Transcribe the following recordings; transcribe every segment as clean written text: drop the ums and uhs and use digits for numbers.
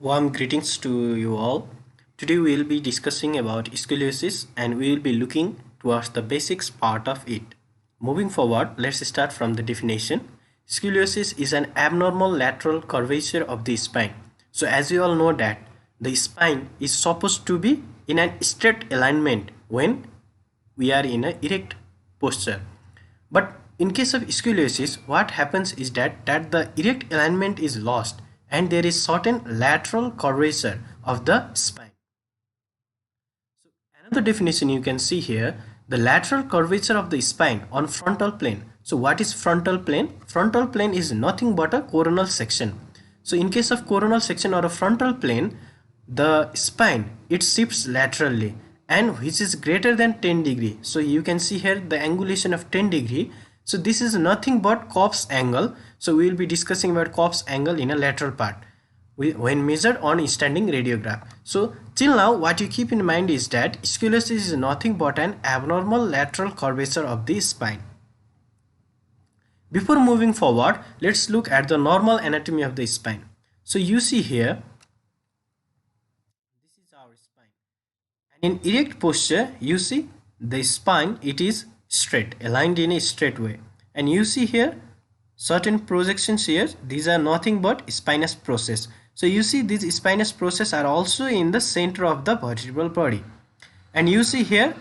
Warm greetings to you all. Today we will be discussing about scoliosis and we will be looking towards the basics part of it. Moving forward, let's start from the definition. Scoliosis is an abnormal lateral curvature of the spine. So as you all know that the spine is supposed to be in an straight alignment when we are in an erect posture. But in case of scoliosis, what happens is that the erect alignment is lost and there is certain lateral curvature of the spine. So another definition you can see here, the lateral curvature of the spine on frontal plane. So what is frontal plane? Frontal plane is nothing but a coronal section. So in case of coronal section or a frontal plane, the spine, it shifts laterally and which is greater than 10 degree. So you can see here the angulation of 10 degree. So this is nothing but Cobb's angle. So we will be discussing about Cobb's angle in a lateral part when measured on a standing radiograph. So till now what you keep in mind is that scoliosis is nothing but an abnormal lateral curvature of the spine. Before moving forward, let's look at the normal anatomy of the spine. So you see here, this is our spine. And in erect posture, you see the spine, it is straight, aligned in a straight way. And you see here, certain projections here, these are nothing but spinous process. So you see these spinous process are also in the center of the vertebral body. And you see here,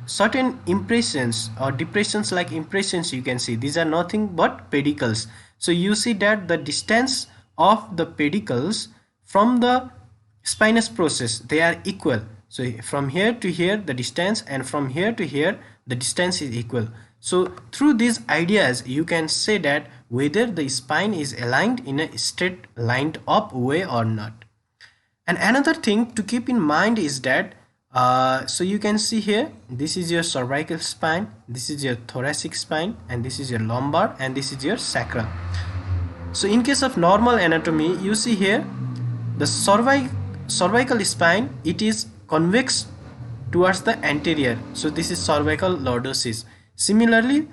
certain impressions or depressions like impressions you can see, these are nothing but pedicles. So you see that the distance of the pedicles from the spinous process, they are equal. So from here to here the distance and from here to here the distance is equal. So through these ideas you can say that whether the spine is aligned in a straight lined up way or not. And another thing to keep in mind is that so you can see here, this is your cervical spine, this is your thoracic spine, and this is your lumbar, and this is your sacral. So in case of normal anatomy, you see here the cervical spine, it is convex towards the anterior. So this is cervical lordosis. Similarly,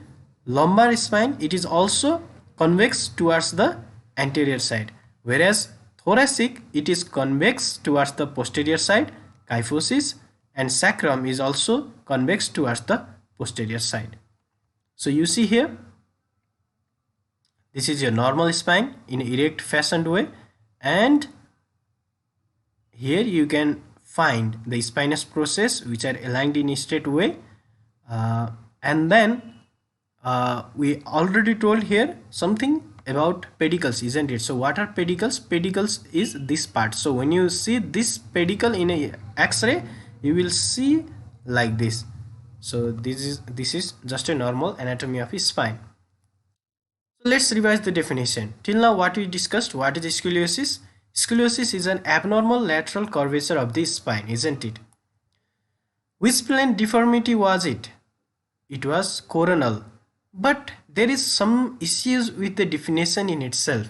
lumbar spine, it is also convex towards the anterior side, whereas thoracic, it is convex towards the posterior side, kyphosis, and sacrum is also convex towards the posterior side. So you see here, this is your normal spine in erect fashioned way, and here you can find the spinous process which are aligned in a straight way. And then we already told here something about pedicles, isn't it? So what are pedicles? Pedicles is this part. So when you see this pedicle in a X-ray, you will see like this. So this is just a normal anatomy of his spine. So let's revise the definition. Till now what we discussed, what is scoliosis? Scoliosis is an abnormal lateral curvature of the spine, isn't it? Which plane deformity was it? It was coronal. But there is some issues with the definition in itself.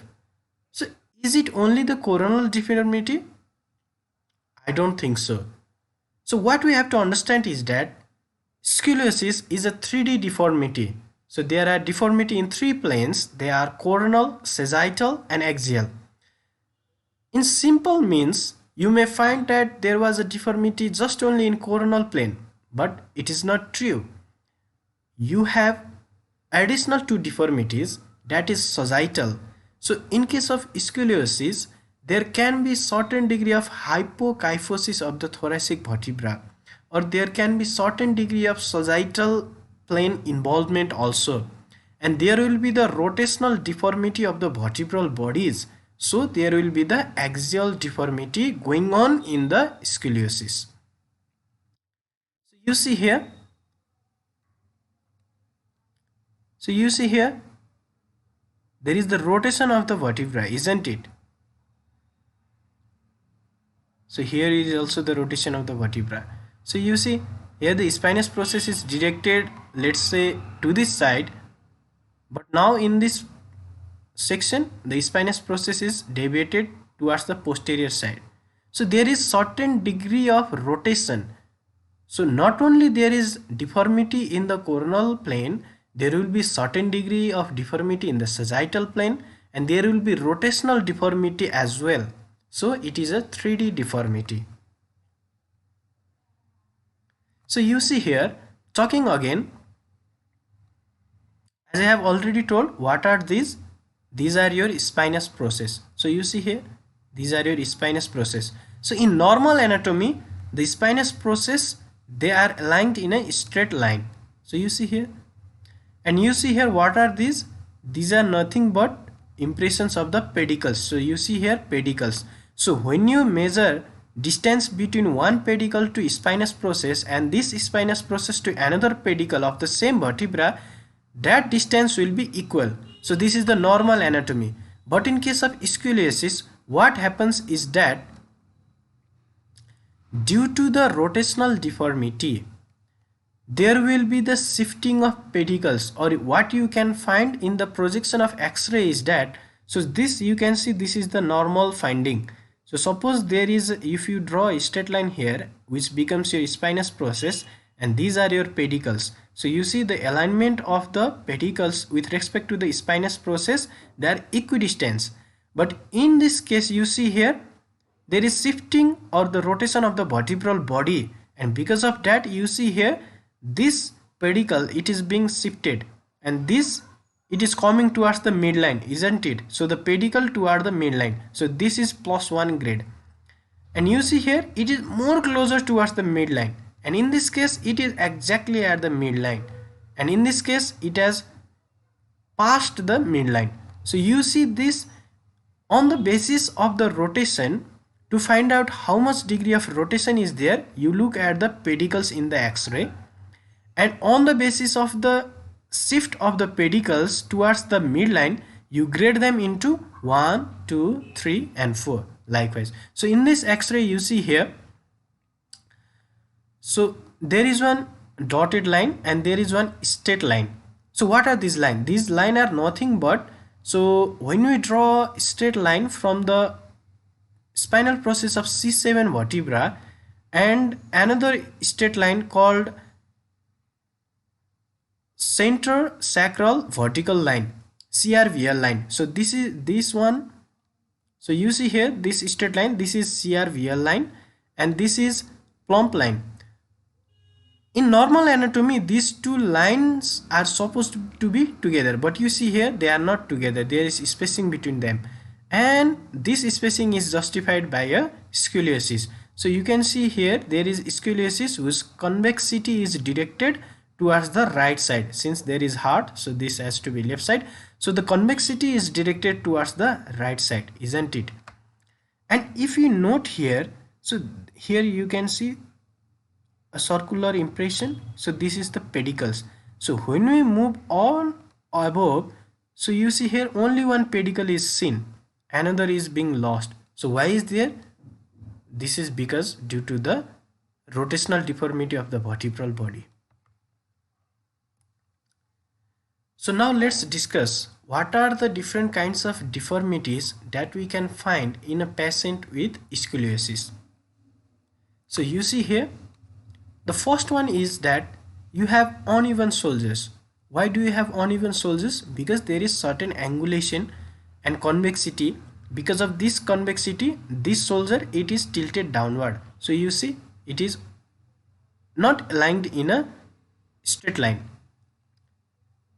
So is it only the coronal deformity? I don't think so. So what we have to understand is that scoliosis is a 3D deformity. So there are deformity in 3 planes. They are coronal, sagittal, and axial. In simple means, you may find that there was a deformity just only in coronal plane, but it is not true. You have additional 2 deformities, that is sagittal. So in case of scoliosis, there can be certain degree of hypokyphosis of the thoracic vertebra, or there can be certain degree of sagittal plane involvement also, and there will be the rotational deformity of the vertebral bodies. So there will be the axial deformity going on in the scoliosis. So you see here, there is the rotation of the vertebra, isn't it? So here is also the rotation of the vertebra. So you see here the spinous process is directed, let's say, to this side, but now in this section the spinous process is deviated towards the posterior side. So there is certain degree of rotation. So not only there is deformity in the coronal plane, there will be certain degree of deformity in the sagittal plane, and there will be rotational deformity as well. So it is a 3D deformity. So you see here, talking again, as I have already told, what are these? These are your spinous process. So you see here, these are your spinous process. So in normal anatomy, the spinous process, they are aligned in a straight line. So you see here, and you see here, what are these? These are nothing but impressions of the pedicles. So you see here pedicles. So when you measure distance between one pedicle to spinous process and this spinous process to another pedicle of the same vertebra, that distance will be equal. So this is the normal anatomy. But in case of scoliosis, what happens is that due to the rotational deformity, there will be the shifting of pedicles, or what you can find in the projection of X-ray is that, so this you can see, this is the normal finding. So suppose there is, if you draw a straight line here which becomes your spinous process and these are your pedicles. So you see the alignment of the pedicles with respect to the spinous process, they are equidistant. But in this case you see here there is shifting or the rotation of the vertebral body, and because of that you see here this pedicle, it is being shifted, and this, it is coming towards the midline, isn't it? So the pedicle toward the midline, so this is +1 grade, and you see here it is more closer towards the midline, and in this case it is exactly at the midline, and in this case it has passed the midline. So you see this, on the basis of the rotation, to find out how much degree of rotation is there, you look at the pedicles in the X-ray, and on the basis of the shift of the pedicles towards the midline, you grade them into 1, 2, 3 and 4 likewise. So in this X-ray you see here, so there is one dotted line and there is one straight line. So what are these lines? These lines are nothing but, so when we draw a straight line from the spinal process of C7 vertebra and another straight line called center sacral vertical line, CRVL line. So this is this one. So you see here this straight line, this is CRVL line and this is plump line. In normal anatomy these two lines are supposed to be together, but you see here they are not together, there is spacing between them, and this spacing is justified by a scoliosis. So you can see here there is scoliosis whose convexity is directed towards the right side. Since there is heart, so this has to be left side, so the convexity is directed towards the right side, isn't it? And if you note here, so here you can see a circular impression, so this is the pedicles. So when we move on above, so you see here only one pedicle is seen, another is being lost. So why is there? This is because due to the rotational deformity of the vertebral body. So now let's discuss what are the different kinds of deformities that we can find in a patient with scoliosis. So you see here, the first one is that you have uneven shoulders. Why do you have uneven shoulders? Because there is certain angulation and convexity. Because of this convexity, this shoulder, it is tilted downward. So you see it is not aligned in a straight line.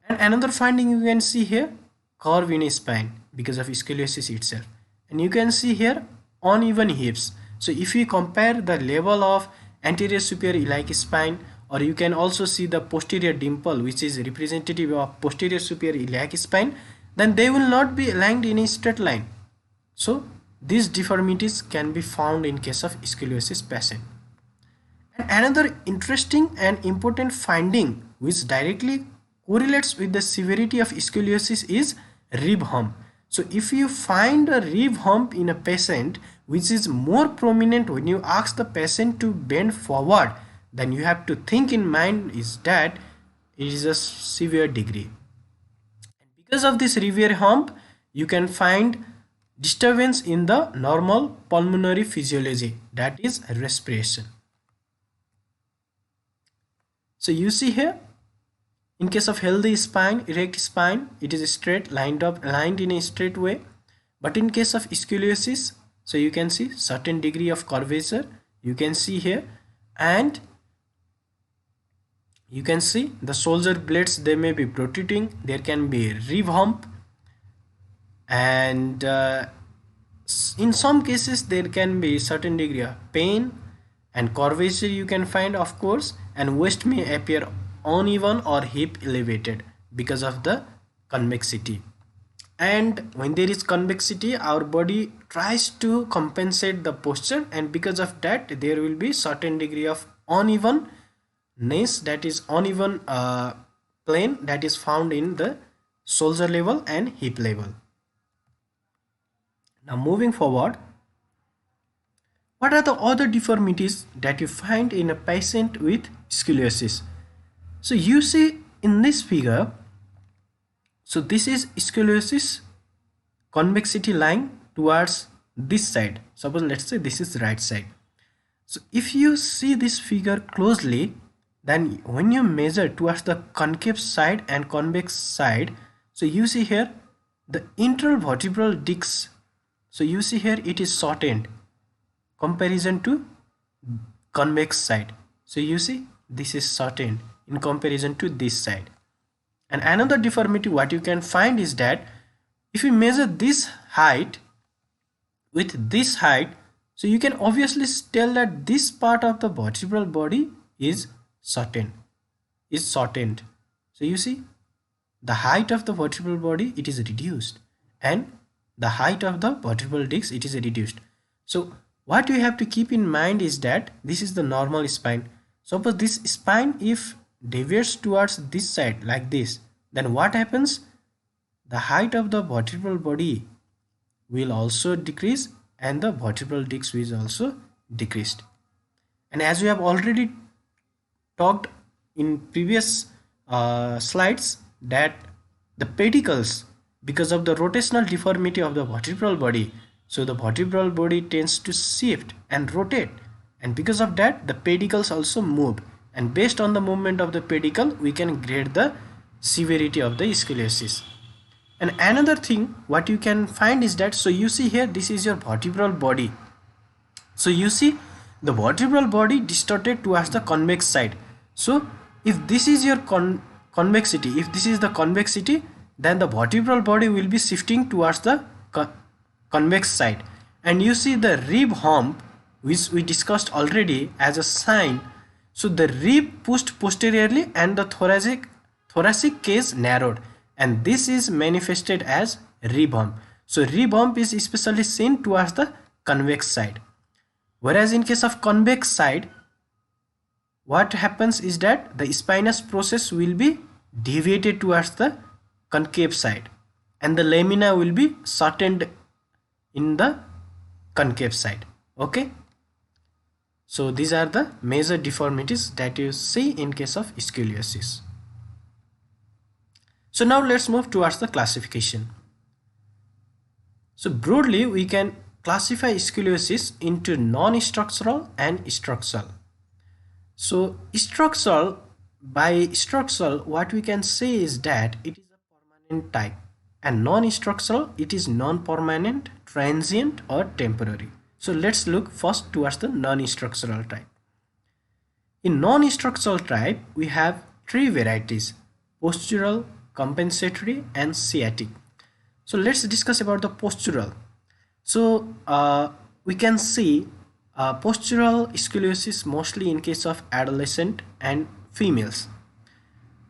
And another finding you can see here, curve in a spine because of scoliosis itself. And you can see here uneven hips. So if you compare the level of anterior superior iliac spine, or you can also see the posterior dimple which is representative of posterior superior iliac spine, then they will not be aligned in a straight line. So these deformities can be found in case of scoliosis patient. And another interesting and important finding which directly correlates with the severity of scoliosis is rib hump. So if you find a rib hump in a patient which is more prominent when you ask the patient to bend forward, then you have to think in mind is that it is a severe degree. And because of this rib hump, you can find disturbance in the normal pulmonary physiology, that is respiration. So you see here, in case of healthy spine, erect spine, it is straight, lined in a straight way. But in case of scoliosis, So you can see certain degree of curvature you can see here, and you can see the shoulder blades, they may be protruding, there can be a rib hump, and in some cases there can be certain degree of pain and curvature you can find, of course, and waist may appear uneven or hip elevated because of the convexity. And when there is convexity, our body tries to compensate the posture, and because of that there will be certain degree of unevenness, that is uneven plane that is found in the shoulder level and hip level. Now moving forward, what are the other deformities that you find in a patient with scoliosis? So you see in this figure, so this is scoliosis convexity lying towards this side. Suppose let's say this is right side. So if you see this figure closely, then when you measure towards the concave side and convex side, so you see here the intervertebral discs. So you see here it is shortened comparison to convex side. So you see this is shortened in comparison to this side. And another deformity what you can find is that if you measure this height with this height, so you can obviously tell that this part of the vertebral body is shortened. So you see the height of the vertebral body, it is reduced, and the height of the vertebral disc, it is reduced. So what you have to keep in mind is that this is the normal spine. Suppose this spine if deviates towards this side like this, then what happens? The height of the vertebral body will also decrease, and the vertebral disc is also decreased. And as we have already talked in previous slides, that the pedicles, because of the rotational deformity of the vertebral body, so the vertebral body tends to shift and rotate, and because of that the pedicles also move, and based on the movement of the pedicle we can grade the severity of the scoliosis. And another thing what you can find is that, so you see here this is your vertebral body, so you see the vertebral body distorted towards the convex side. So if this is your convexity, if this is the convexity, then the vertebral body will be shifting towards the convex side. And you see the rib hump, which we discussed already as a sign. So the rib pushed posteriorly and the thoracic case narrowed, and this is manifested as rib hump. So rib hump is especially seen towards the convex side, whereas in case of convex side, what happens is that the spinous process will be deviated towards the concave side, and the lamina will be shortened in the concave side. Okay, so these are the major deformities that you see in case of scoliosis. So now let's move towards the classification. So broadly we can classify scoliosis into non-structural and structural. So structural, by structural what we can say is that it is a permanent type, and non-structural it is non-permanent, transient or temporary. So let's look first towards the non-structural type. In non-structural type we have three varieties: postural, compensatory and sciatic. So let's discuss about the postural. So we can see postural scoliosis mostly in case of adolescent and females.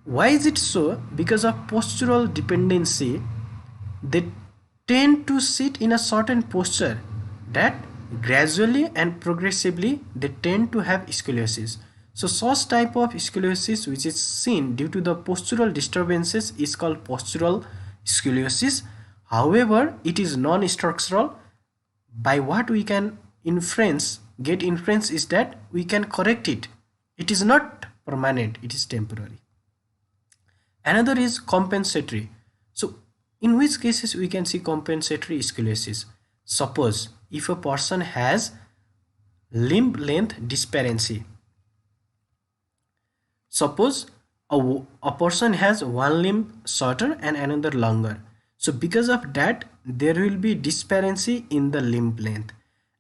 Why is it so? Because of postural dependency, they tend to sit in a certain posture that gradually and progressively they tend to have scoliosis. So such type of scoliosis which is seen due to the postural disturbances is called postural scoliosis. However, it is non-structural. By what we can get inference is that we can correct it. It is not permanent, it is temporary. Another is compensatory. So in which cases we can see compensatory scoliosis? Suppose if a person has limb length disparity. Suppose a person has one limb shorter and another longer. So because of that there will be disparity in the limb length.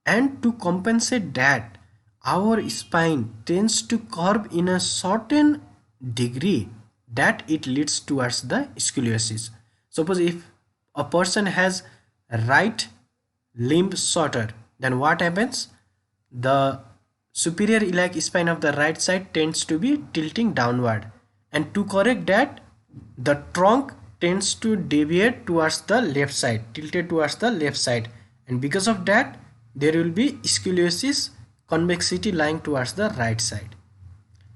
And to compensate that, our spine tends to curve in a certain degree that it leads towards the scoliosis. Suppose if a person has right limb shorter, then what happens? The superior iliac spine of the right side tends to be tilting downward, and to correct that, the trunk tends to deviate towards the left side, tilted towards the left side, and because of that there will be scoliosis, convexity lying towards the right side.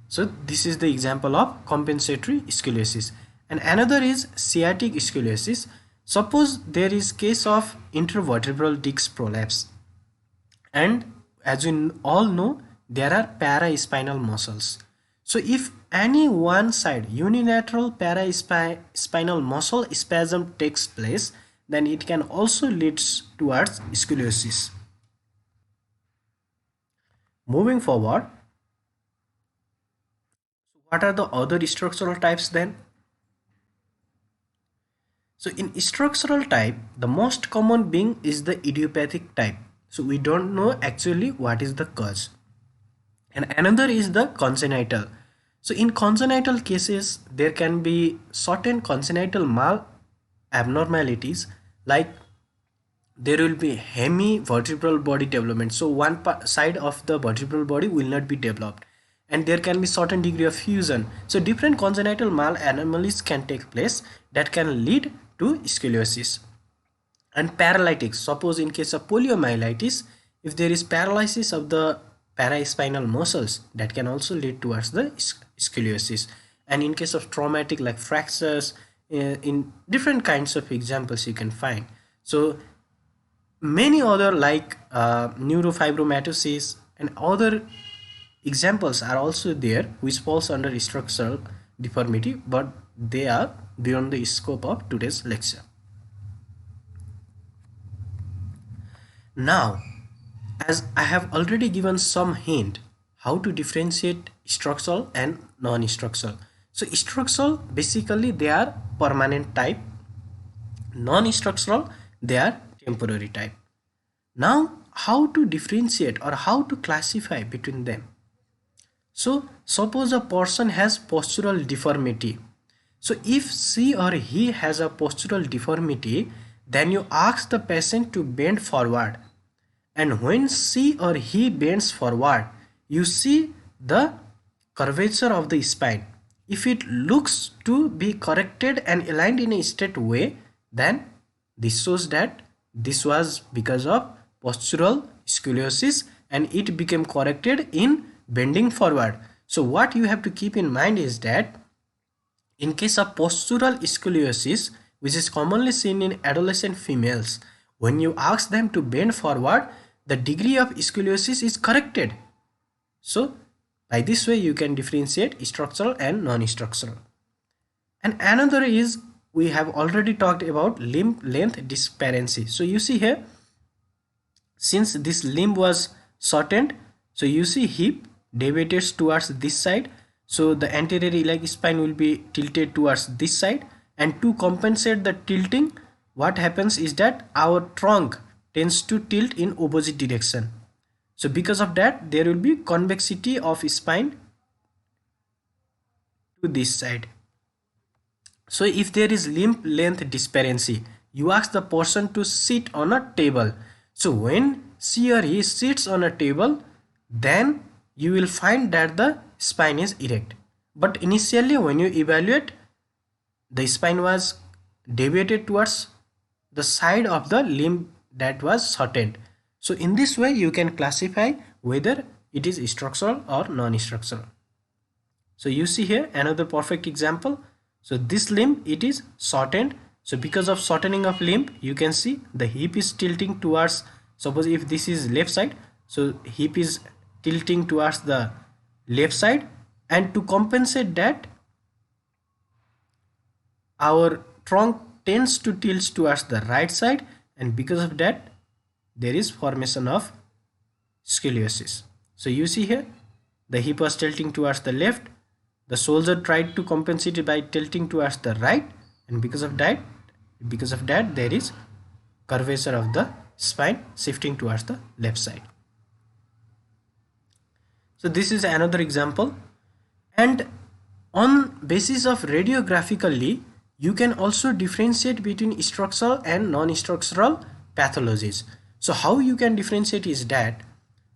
So this is the example of compensatory scoliosis. And another is sciatic scoliosis. Suppose there is case of intervertebral disc prolapse, and as we all know, there are paraspinal muscles. So if any one side unilateral paraspinal muscle spasm takes place, then it can also lead towards scoliosis. Moving forward, what are the other structural types then? So in structural type, the most common being is the idiopathic type. So we don't know actually what is the cause. And another is the congenital. So in congenital cases, there can be certain congenital mal abnormalities, like there will be hemi-vertebral body development. So one side of the vertebral body will not be developed, and there can be certain degree of fusion. So different congenital mal anomalies can take place that can lead to scoliosis. And paralytics, suppose in case of poliomyelitis, if there is paralysis of the paraspinal muscles, that can also lead towards the scoliosis. And in case of traumatic like fractures, in different kinds of examples you can find. So many other like neurofibromatosis and other examples are also there which falls under structural deformity, but they are beyond the scope of today's lecture. Now, as I have already given some hint how to differentiate structural and non-structural. So structural, basically they are permanent type. Non-structural, they are temporary type. Now, how to differentiate or how to classify between them? So suppose a person has postural deformity. So if she or he has a postural deformity, then you ask the patient to bend forward. And when she or he bends forward, you see the curvature of the spine. If it looks to be corrected and aligned in a straight way, then this shows that this was because of postural scoliosis and it became corrected in bending forward. So what you have to keep in mind is that in case of postural scoliosis, which is commonly seen in adolescent females, when you ask them to bend forward, the degree of scoliosis is corrected. So by this way you can differentiate structural and non-structural. And another is, we have already talked about limb length disparity. So you see here, since this limb was shortened, so you see hip deviated towards this side, so the anterior iliac spine will be tilted towards this side, and to compensate the tilting, what happens is that our trunk tends to tilt in opposite direction. So because of that, there will be convexity of spine to this side. So if there is limb length disparity, you ask the person to sit on a table. So when she or he sits on a table, then you will find that the spine is erect. But initially when you evaluate, the spine was deviated towards the side of the limb that was shortened. So in this way you can classify whether it is structural or non-structural. So you see here another perfect example. So this limb, it is shortened. So because of shortening of limb, you can see the hip is tilting towards, suppose if this is left side, so hip is tilting towards the left side, and to compensate that, our trunk tends to tilt towards the right side, and because of that there is formation of scoliosis. So you see here the hip was tilting towards the left, the shoulder tried to compensate it by tilting towards the right, and because of that there is curvature of the spine shifting towards the left side. So this is another example, and on basis of radiographically you can also differentiate between structural and non-structural pathologies. So how you can differentiate is that,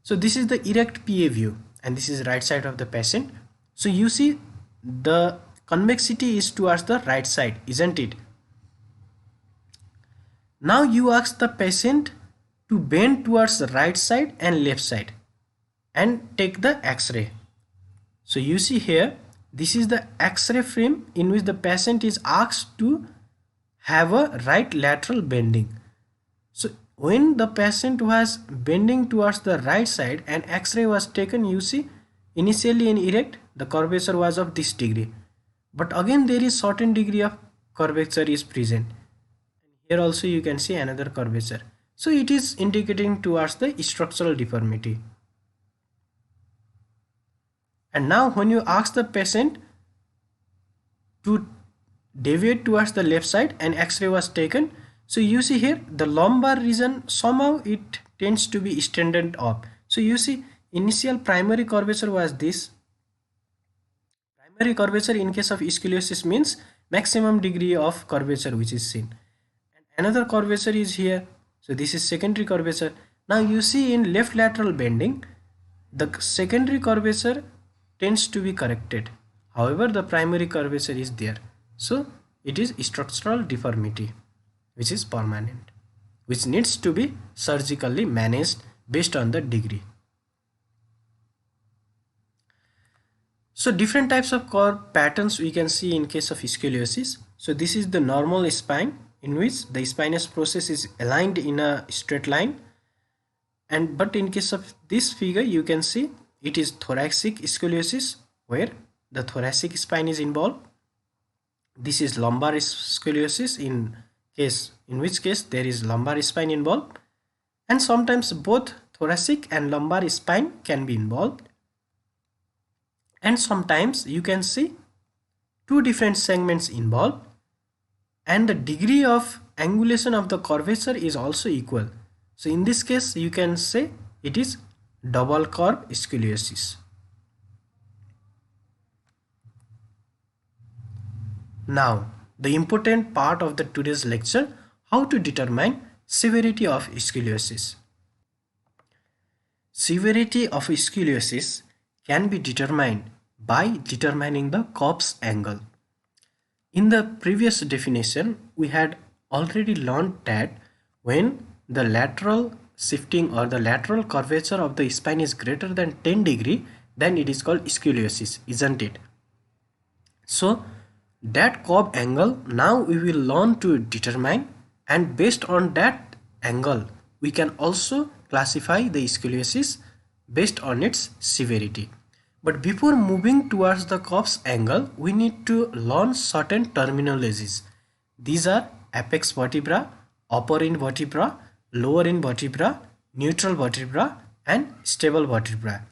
so this is the erect PA view and this is right side of the patient. So you see the convexity is towards the right side, isn't it? Now you ask the patient to bend towards the right side and left side and take the X-ray. So you see here, this is the X-ray frame in which the patient is asked to have a right lateral bending. So when the patient was bending towards the right side and X-ray was taken, you see initially in erect the curvature was of this degree, but again there is certain degree of curvature is present. Here also you can see another curvature. So it is indicating towards the structural deformity. And now when you ask the patient to deviate towards the left side and X-ray was taken, so you see here the lumbar region somehow it tends to be extended up. So you see initial primary curvature was this. Primary curvature in case of scoliosis means maximum degree of curvature which is seen. And another curvature is here. So this is secondary curvature. Now you see in left lateral bending, the secondary curvature tends to be corrected. However, the primary curvature is there. So it is structural deformity which is permanent, which needs to be surgically managed based on the degree. So different types of curve patterns we can see in case of scoliosis. So this is the normal spine in which the spinous process is aligned in a straight line, and but in case of this figure you can see it is thoracic scoliosis where the thoracic spine is involved. This is lumbar scoliosis in which case there is lumbar spine involved, and sometimes both thoracic and lumbar spine can be involved, and sometimes you can see two different segments involved and the degree of angulation of the curvature is also equal. So in this case you can say it is double curve scoliosis. Now the important part of the today's lecture, how to determine severity of scoliosis. Severity of scoliosis can be determined by determining the Cobb's angle. In the previous definition, we had already learned that when the lateral shifting or the lateral curvature of the spine is greater than 10 degree, then it is called scoliosis, isn't it? So that Cobb angle now we will learn to determine, and based on that angle we can also classify the scoliosis based on its severity. But before moving towards the Cobb's angle, we need to learn certain terminologies. These are apex vertebra, upper end vertebra, lower end vertebra, neutral vertebra, and stable vertebra.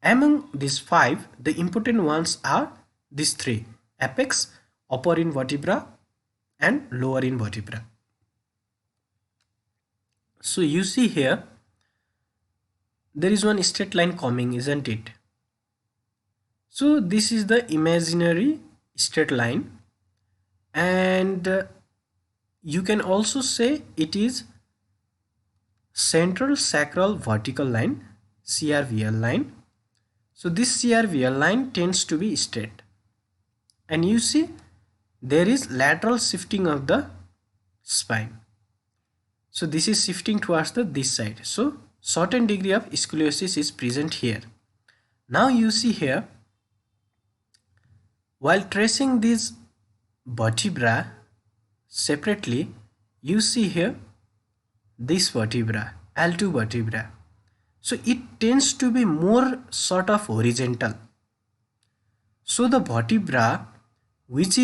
Among these five, the important ones are these three: apex, upper end vertebra, and lower end vertebra. So you see here, there is one straight line coming, isn't it? So this is the imaginary straight line, and you can also say it is central sacral vertical line, CRVL line. So this CRVL line tends to be straight, and you see there is lateral shifting of the spine. So this is shifting towards this side. So certain degree of scoliosis is present here. Now you see here, while tracing these vertebra separately, you see here this vertebra, L2 vertebra. So it tends to be more sort of horizontal. So the vertebra which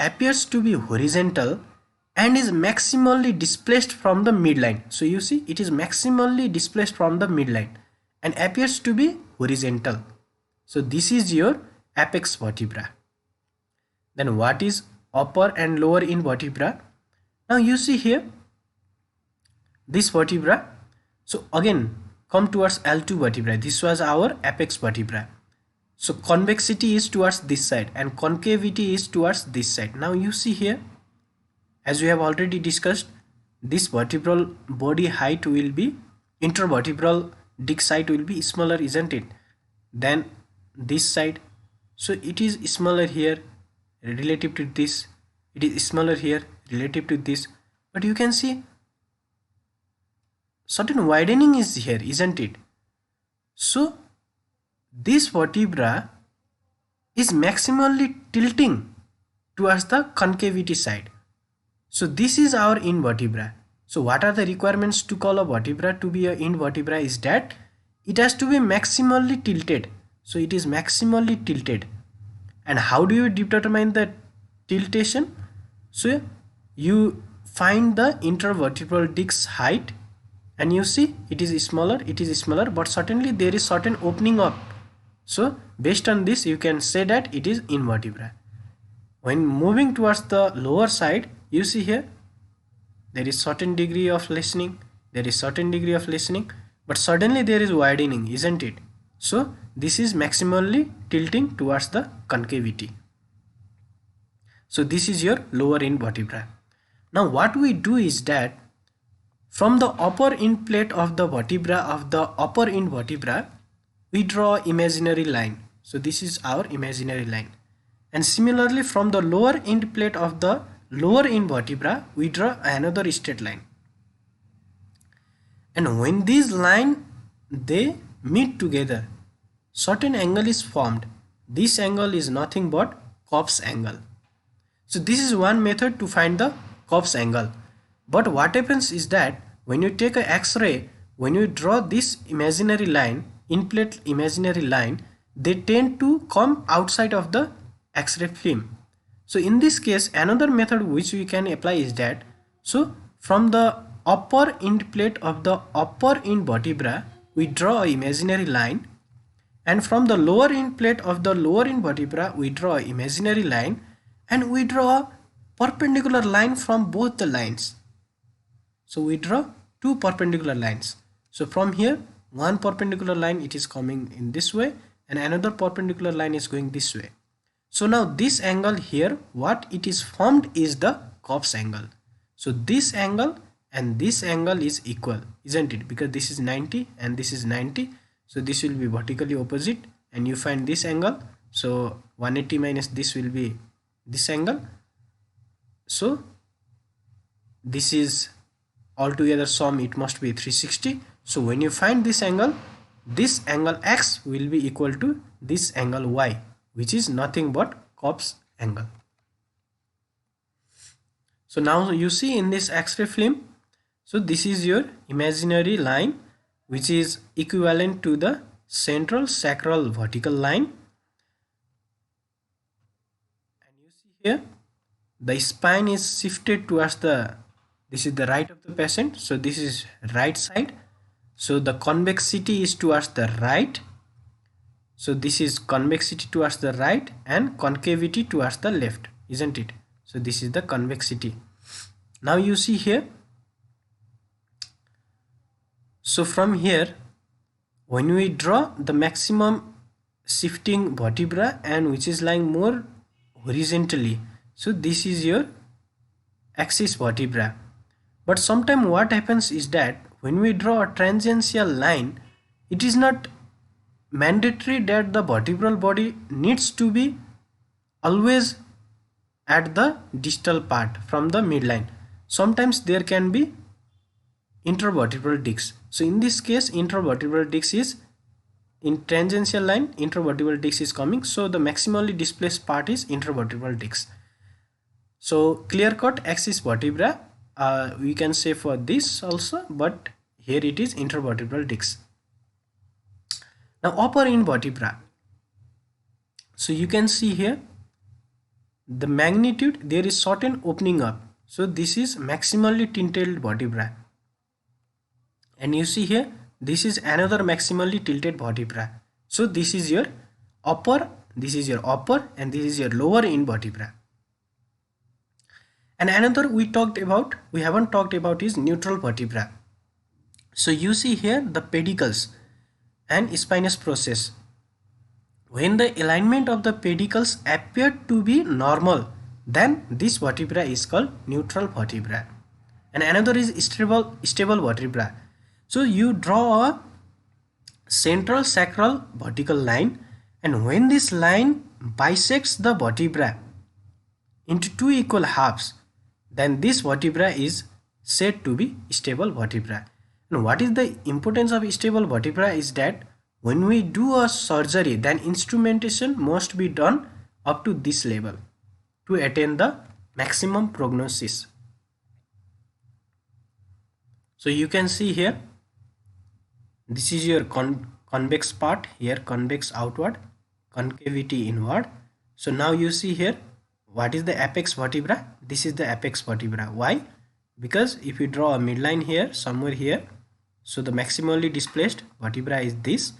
appears to be horizontal and is maximally displaced from the midline. So you see it is maximally displaced from the midline and appears to be horizontal. So this is your apex vertebra. Then what is upper and lower end vertebra? Now you see here, this vertebra. So again come towards L2 vertebra. This was our apex vertebra. So convexity is towards this side and concavity is towards this side. Now you see here, as we have already discussed, this vertebral body height will be, intervertebral disc height will be smaller, isn't it, than this side. So it is smaller here relative to this, it is smaller here relative to this, but you can see certain widening is here, isn't it? So this vertebra is maximally tilting towards the concavity side. So this is our invertebra. So what are the requirements to call a vertebra to be a invertebra is that it has to be maximally tilted. So it is maximally tilted. And how do you determine the tiltation? So you find the intervertebral disc height and you see it is smaller, but certainly there is certain opening up. So based on this you can say that it is invertebra. When moving towards the lower side, you see here there is certain degree of lessening, but suddenly there is widening, isn't it? So this is maximally tilting towards the concavity. So this is your lower end vertebra. Now what we do is that from the upper end plate of the vertebra of the upper end vertebra, we draw imaginary line. So this is our imaginary line. And similarly from the lower end plate of the lower end vertebra, we draw another straight line. And when these lines they meet together, certain angle is formed. This angle is nothing but Cobb's angle. So this is one method to find the Cobb's angle. But what happens is that when you take an X-ray, when you draw this imaginary line, in-plate imaginary line, they tend to come outside of the X-ray film. So in this case, another method which we can apply is that, so from the upper end plate of the upper end vertebra, we draw an imaginary line, and from the lower end plate of the lower end vertebra, we draw an imaginary line, and we draw a perpendicular line from both the lines. So we draw two perpendicular lines. So from here, one perpendicular line it is coming in this way and another perpendicular line is going this way. So now this angle here, what it is formed is the Cobb's angle. So this angle and this angle is equal, isn't it? Because this is 90 and this is 90. So this will be vertically opposite and you find this angle. So 180 minus this will be this angle. So this is altogether sum, it must be 360. So when you find this angle X will be equal to this angle Y, which is nothing but Cobb's angle. So now you see in this X-ray film, so this is your imaginary line which is equivalent to the central sacral vertical line. And you see here the spine is shifted towards the, this is the right of the patient, so this is right side. So the convexity is towards the right. So this is convexity towards the right and concavity towards the left, isn't it? So this is the convexity. Now you see here, so from here when we draw the maximum shifting vertebra and which is lying more horizontally, so this is your axis vertebra. But sometimes what happens is that when we draw a tangential line, it is not mandatory that the vertebral body needs to be always at the distal part from the midline. Sometimes there can be intervertebral disc. So in this case intervertebral disc is in tangential line, intervertebral disc is coming, so the maximally displaced part is intervertebral disc. So clear cut axis vertebra, we can say for this also, but here it is intervertebral disc. Now upper end vertebra, so you can see here the magnitude, there is certain opening up. So this is maximally tilted vertebra, and you see here this is another maximally tilted vertebra. So this is your upper, this is your upper, and this is your lower end vertebra. And another we haven't talked about is neutral vertebra. So you see here the pedicles and spinous process. When the alignment of the pedicles appear to be normal, then this vertebra is called neutral vertebra. And another is stable vertebra. So you draw a central sacral vertical line, and when this line bisects the vertebra into two equal halves, then this vertebra is said to be stable vertebra. And what is the importance of stable vertebra is that when we do a surgery, then instrumentation must be done up to this level to attain the maximum prognosis. So you can see here, this is your convex part, here convex outward, concavity inward. So now you see here, what is the apex vertebra? This is the apex vertebra. Why? Because if you draw a midline here, somewhere here, so the maximally displaced vertebra is this,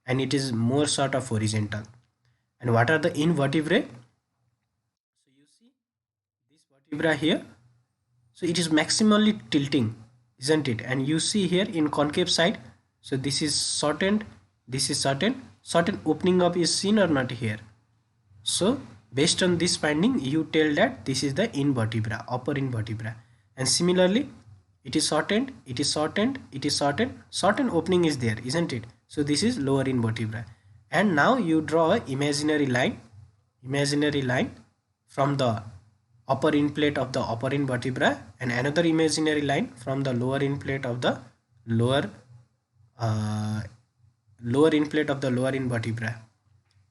and it is more sort of horizontal. And what are the invertebrae? So you see this vertebra here, so it is maximally tilting, isn't it? And you see here in concave side, so this is shortened, this is certain opening up is seen or not here. So based on this finding, you tell that this is the invertebra, upper invertebra. And similarly, it is shortened, it is shortened, it is shortened, shortened opening is there, isn't it? So this is lower invertebra. And now you draw an imaginary line from the upper end plate of the upper invertebra, and another imaginary line from the lower end plate of the lower end plate of the lower invertebra.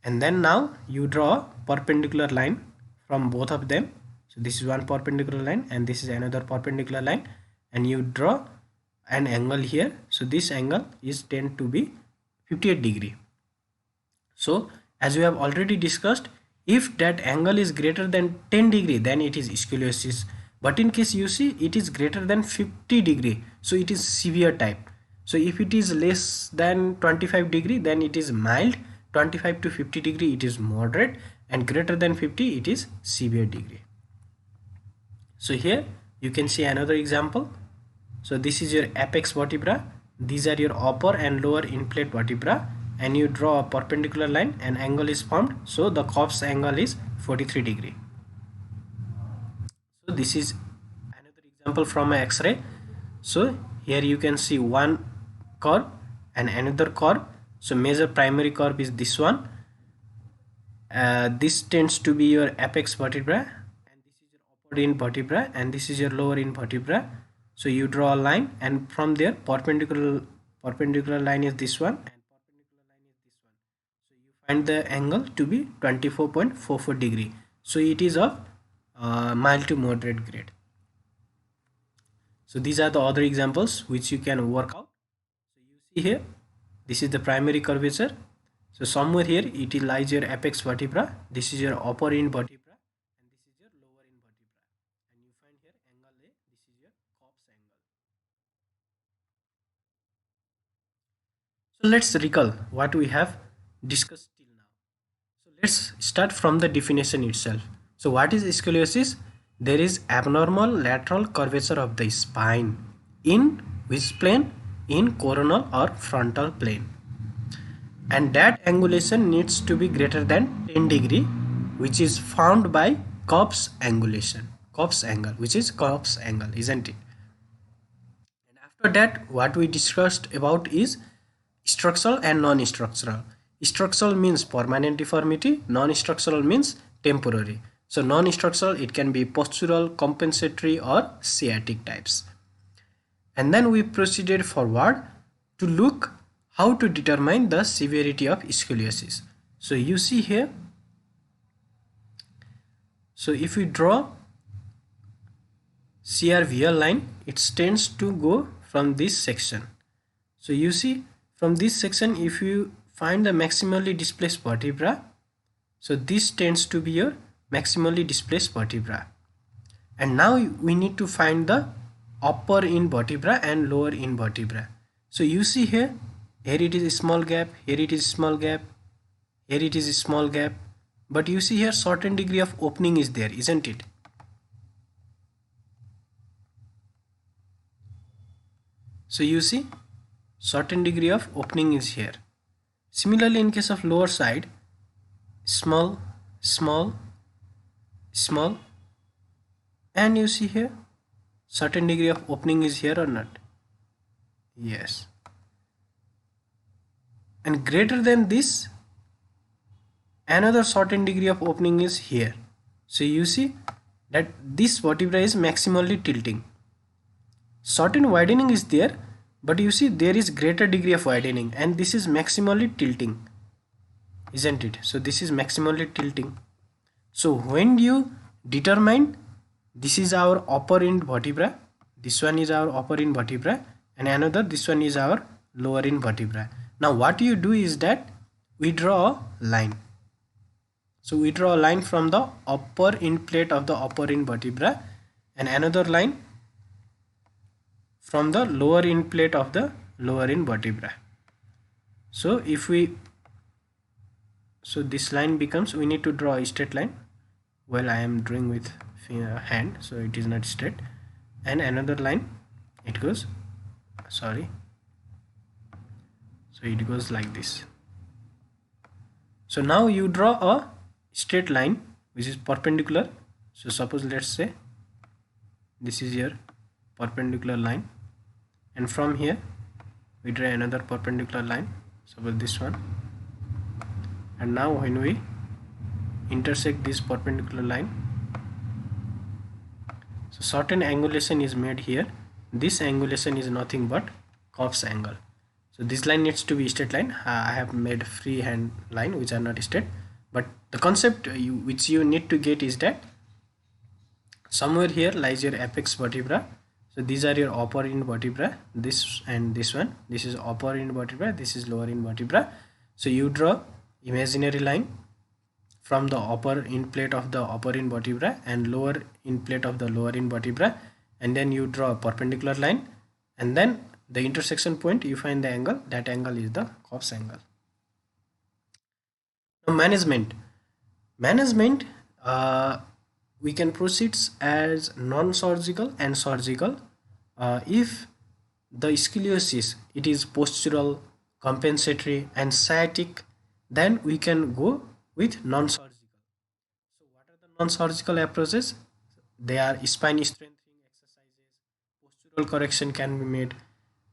And then now you draw a perpendicular line from both of them. So this is one perpendicular line and this is another perpendicular line, and you draw an angle here. So this angle is tend to be 58 degree. So as we have already discussed, if that angle is greater than 10 degree, then it is scoliosis. But in case you see it is greater than 50 degree, so it is severe type. So if it is less than 25 degree, then it is mild. 25 to 50 degree it is moderate, and greater than 50 it is severe degree. So here you can see another example. So this is your apex vertebra, these are your upper and lower end plate vertebra, and you draw a perpendicular line and angle is formed. So the Cobb's angle is 43 degree. So this is another example from an X-ray. So here you can see one curve and another curve. So major primary curve is this one. This tends to be your apex vertebra, and this is your upper end vertebra, and this is your lower end vertebra. So you draw a line, and from there perpendicular line is this one, and perpendicular line is this one. So you find the angle to be 24.44 degree. So it is of mild to moderate grade. So these are the other examples which you can work out. So you see here, this is the primary curvature. So somewhere here it lies your apex vertebra, this is your upper end vertebra, and this is your lower end vertebra, and you find here angle A, this is your Cobb's angle. So let's recall what we have discussed till now. So let's start from the definition itself. So what is scoliosis? There is abnormal lateral curvature of the spine in which plane? In coronal or frontal plane, and that angulation needs to be greater than 10 degree, which is found by Cobb's angulation, Cobb's angle, which is Cobb's angle, isn't it? And after that, what we discussed about is structural and non-structural. Structural means permanent deformity, non-structural means temporary. So non-structural, it can be postural, compensatory or sciatic types. And then we proceeded forward to look how to determine the severity of scoliosis. So you see here, so if we draw CRVL line, it tends to go from this section. So you see from this section, if you find the maximally displaced vertebra, so this tends to be your maximally displaced vertebra. And now we need to find the upper end vertebra and lower end vertebra. So you see here it is a small gap, here it is small gap, here it is a small gap, but you see here certain degree of opening is there, isn't it? So you see certain degree of opening is here. Similarly, in case of lower side, small, small, small, and you see here certain degree of opening is here or not? Yes. And greater than this, another certain degree of opening is here. So you see that this vertebra is maximally tilting. Certain widening is there, but you see there is greater degree of widening, and this is maximally tilting, isn't it? So this is maximally tilting. So when you determine this is our upper end vertebra, this one is our upper end vertebra, and another this one is our lower end vertebra. Now what you do is that we draw a line. So we draw a line from the upper end plate of the upper end vertebra and another line from the lower end plate of the lower end vertebra. So this line becomes, we need to draw a straight line. Well, I am drawing with hand, so it is not straight. And another line, it goes, sorry, so it goes like this. So now you draw a straight line which is perpendicular. So suppose let's say this is your perpendicular line, and from here we draw another perpendicular line, suppose this one. And now when we intersect this perpendicular line, so certain angulation is made here. This angulation is nothing but Cobb's angle. So this line needs to be straight line. I have made freehand line which are not straight, but the concept which you need to get is that somewhere here lies your apex vertebra. So these are your upper end vertebra, this and this one. This is upper end vertebra, this is lower end vertebra. So you draw imaginary line from the upper end plate of the upper end vertebra and lower end plate of the lower end vertebra, and then you draw a perpendicular line, and then the intersection point you find the angle. That angle is the Cobb's angle. Now management we can proceed as non-surgical and surgical. If the scoliosis, it is postural, compensatory and sciatic, then we can go with non-surgical. So what are the non-surgical approaches? They are spine strengthening exercises, postural correction can be made,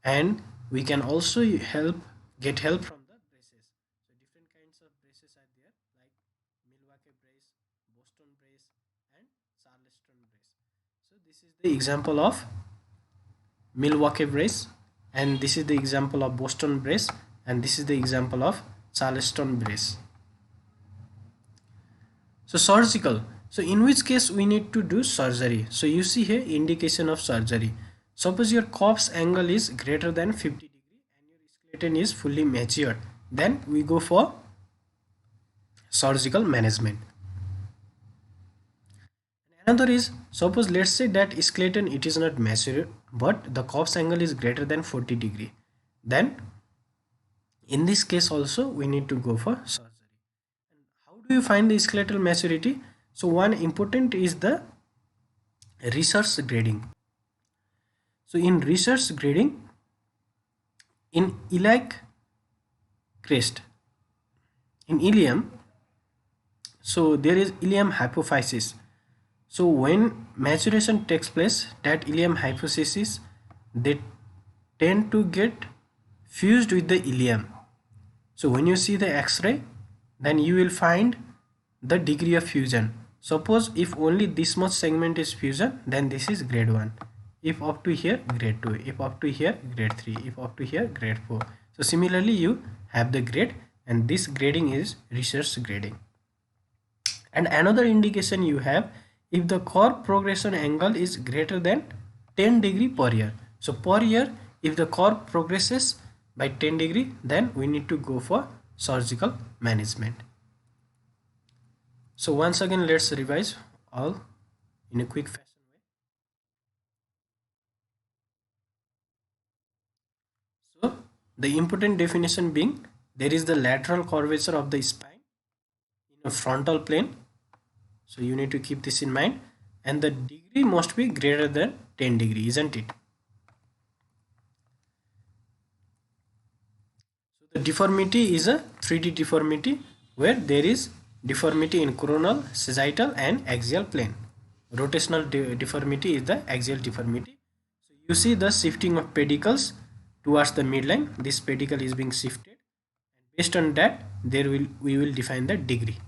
and we can also get help from the braces. So different kinds of braces are there, like Milwaukee brace, Boston brace and Charleston brace. So this is the example of Milwaukee brace, and this is the example of Boston brace, and this is the example of Charleston brace. So surgical, so in which case we need to do surgery. So you see here indication of surgery. Suppose your Cobb's angle is greater than 50 degree and your skeleton is fully matured, then we go for surgical management. Another is, suppose let's say that skeleton it is not matured but the Cobb's angle is greater than 40 degree, then in this case also we need to go for surgery. And how do you find the skeletal maturity? So one important is the research grading. So in research grading, in iliac crest, in ilium, so there is ilium hypophysis. So when maturation takes place, that ilium hypophysis, they tend to get fused with the ilium. So when you see the X-ray, then you will find the degree of fusion. Suppose if only this much segment is fusion, then this is grade 1. If up to here, grade 2. If up to here, grade 3. If up to here, grade 4. So similarly you have the grade, and this grading is research grading. And another indication you have, if the curve progression angle is greater than 10 degree per year. So per year, if the curve progresses by 10 degree, then we need to go for surgical management. So once again, let's revise all in a quick fashion way. So the important definition being, there is the lateral curvature of the spine in a frontal plane. So you need to keep this in mind, and the degree must be greater than 10 degree, isn't it? The deformity is a 3D deformity where there is deformity in coronal, sagittal and axial plane. Rotational deformity is the axial deformity. So you see the shifting of pedicles towards the midline. This pedicle is being shifted. Based on that, we will define the degree.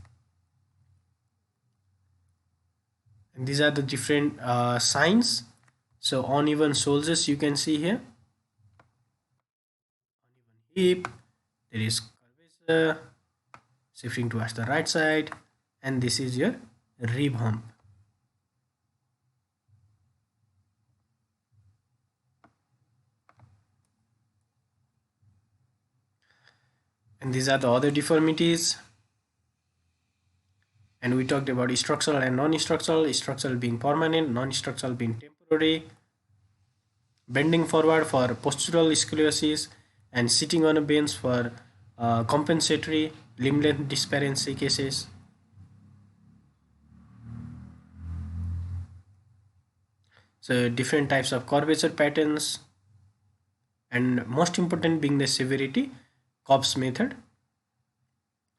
And these are the different signs. So uneven shoulders you can see here. Uneven hip. There is curvature shifting towards the right side, and this is your rib hump. And these are the other deformities. And we talked about structural and non-structural, structural being permanent, non-structural being temporary, bending forward for postural scoliosis, and sitting on a bench for compensatory limb length disparity cases. So different types of curvature patterns, and most important being the severity, Cobb's method,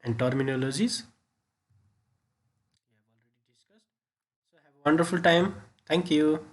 and terminologies. We have already discussed. So have a wonderful time. Thank you.